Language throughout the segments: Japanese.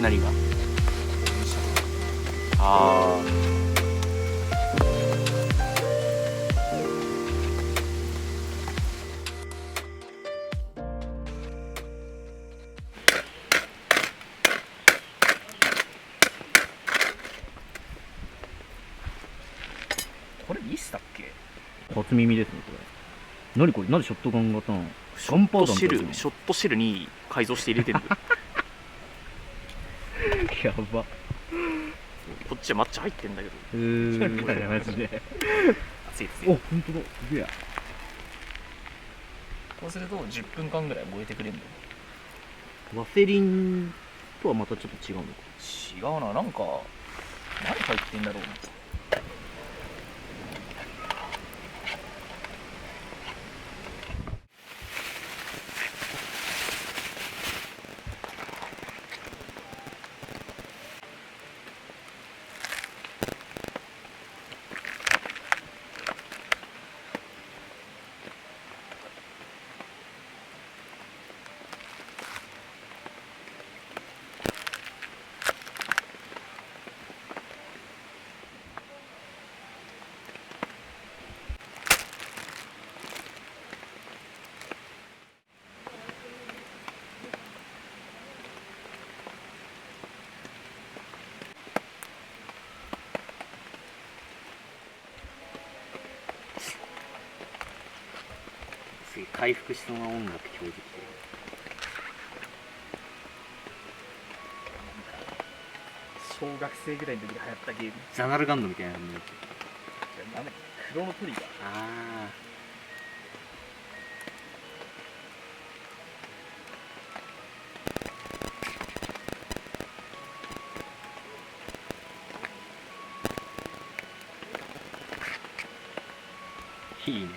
何が？あこれミスだっけ？初耳ですねこれ。何これ、なんでショットガン型なの？ショットシェル、ショットシェルに改造して入れてるんだよ。やば。こっちは抹茶入ってんだけど。マジで。熱い熱い。お、本当だ、すげえ。こうすると10分間ぐらい燃えてくれるんだよ。ワセリンとはまたちょっと違うのか。違うな、なんか何入ってんだろうな。回復しそうな音楽表示してる。小学生ぐらいの時に流行ったゲーム。ザナルガンドみたいなのになってる。なんだっけ、クロノトリガー。ああ、いいね。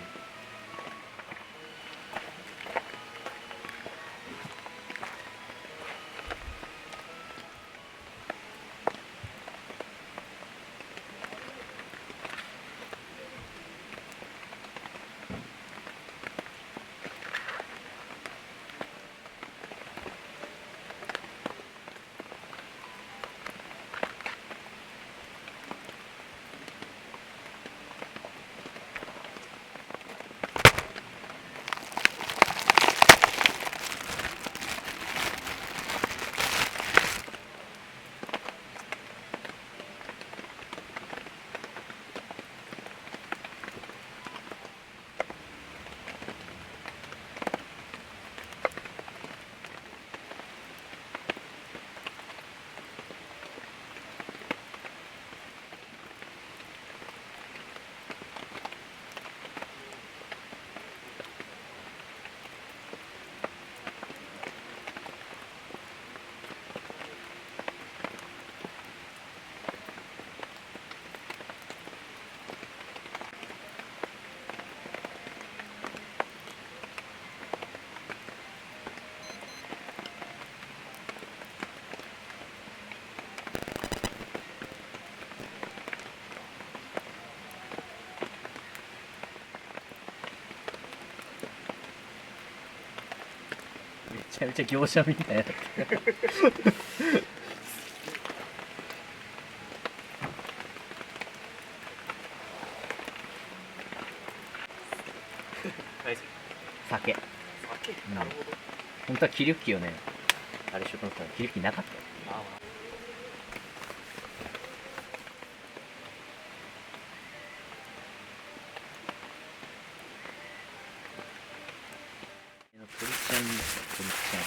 めちゃめちゃ業者みたいな。酒。酒、なるほど。本当は霧吹きをね、あれしようと思ったら霧吹きなかったよ。ああ。鳥ちゃんですよ、鳥ちゃん。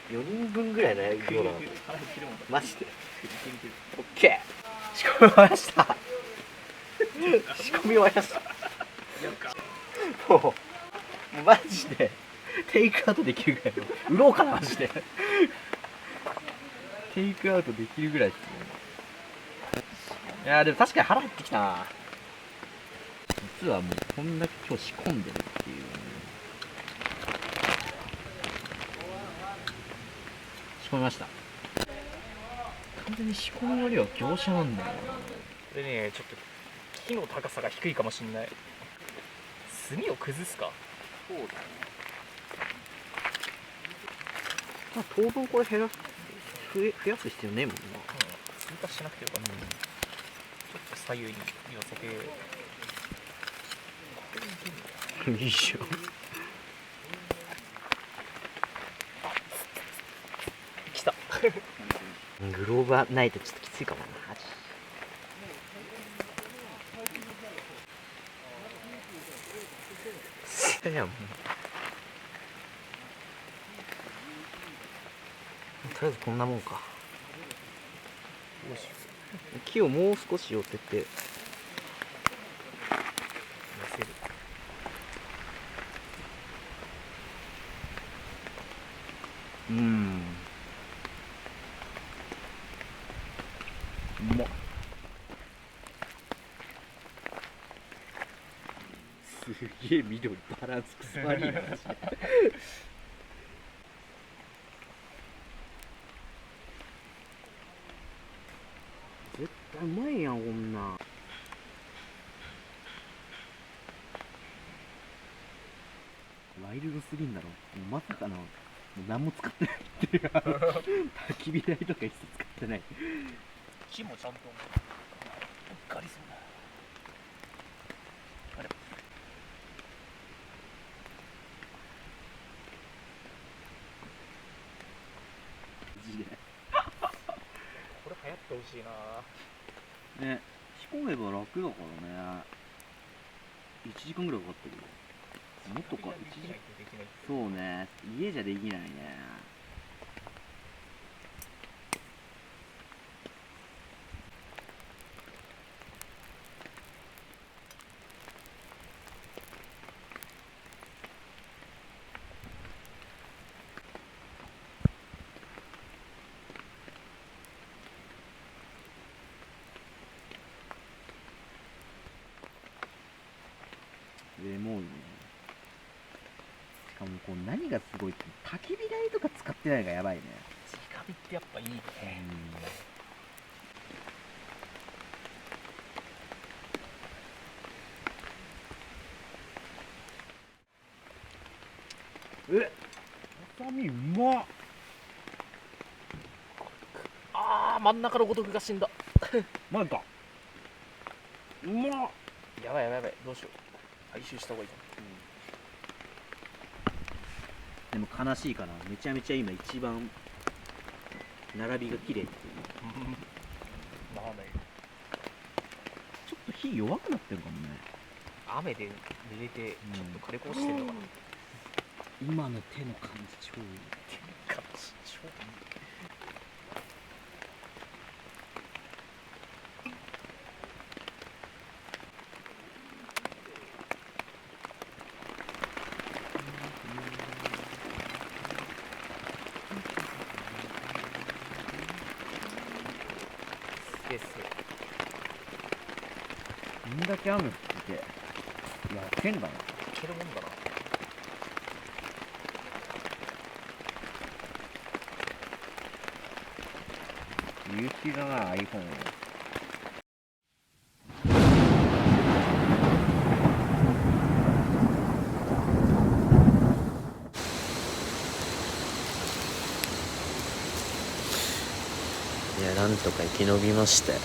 4人分ぐらいの量なの。腹減ってるもんだ。マジで。いける。オッケー。仕込み終わりました。仕込み終わりました。もうマジでテイクアウトできるぐらいの売ろうかなマジで。テイクアウトできるぐらいですね。いやーでも確かに腹減ってきたな。実はもうこんだけ今日仕込んでるっていう、仕込みました。完全に仕込みよりは業者なんだよな。これね、ちょっと木の高さが低いかもしんない。炭を崩すか。そうだね。まあ当分これ増やす必要ねえもんな。通過しなくてよかった。ちょっと左右に寄せて。いいっしょ。来た。グローブはないとちょっときついかもな。いやもうとりあえずこんなもんか。木をもう少し寄せて寄せる。うまっ。すげえ緑バランスくすばりいな。絶対うまいやんこんなん。ワイルドすぎんだろ。もうまさかのもう何も使ってないっていう。焚き火台とか一切使ってない。木もちゃんとガリそうだ。あれ。マジでこれ流行ってほしいな。ね、仕込めば楽だからね。1時間ぐらいかかったけど。もっとか、1時間。そうね、家じゃできないね。レモンね。しかもこう何がすごいって焚き火台とか使ってないのがやばいね。直火ってやっぱいいね。ハサミうまっ。あー、真ん中のごとくが死んだ。マジか。うまっ。やばいやばいやばい、どうしよう。回収した方がいいかでも悲しいかな。めちゃめちゃ今一番並びが綺麗っていう。な。まあね、ちょっと火弱くなってるかもね。雨で濡れてちょっと枯れこうしてるのかな。今の手の感じ超いい。感じ超いい。です。こんだけ雨降ってて焼けんだな。いけるもんだな。優秀だな iPhone。いや、なんとか生き延びましたよ。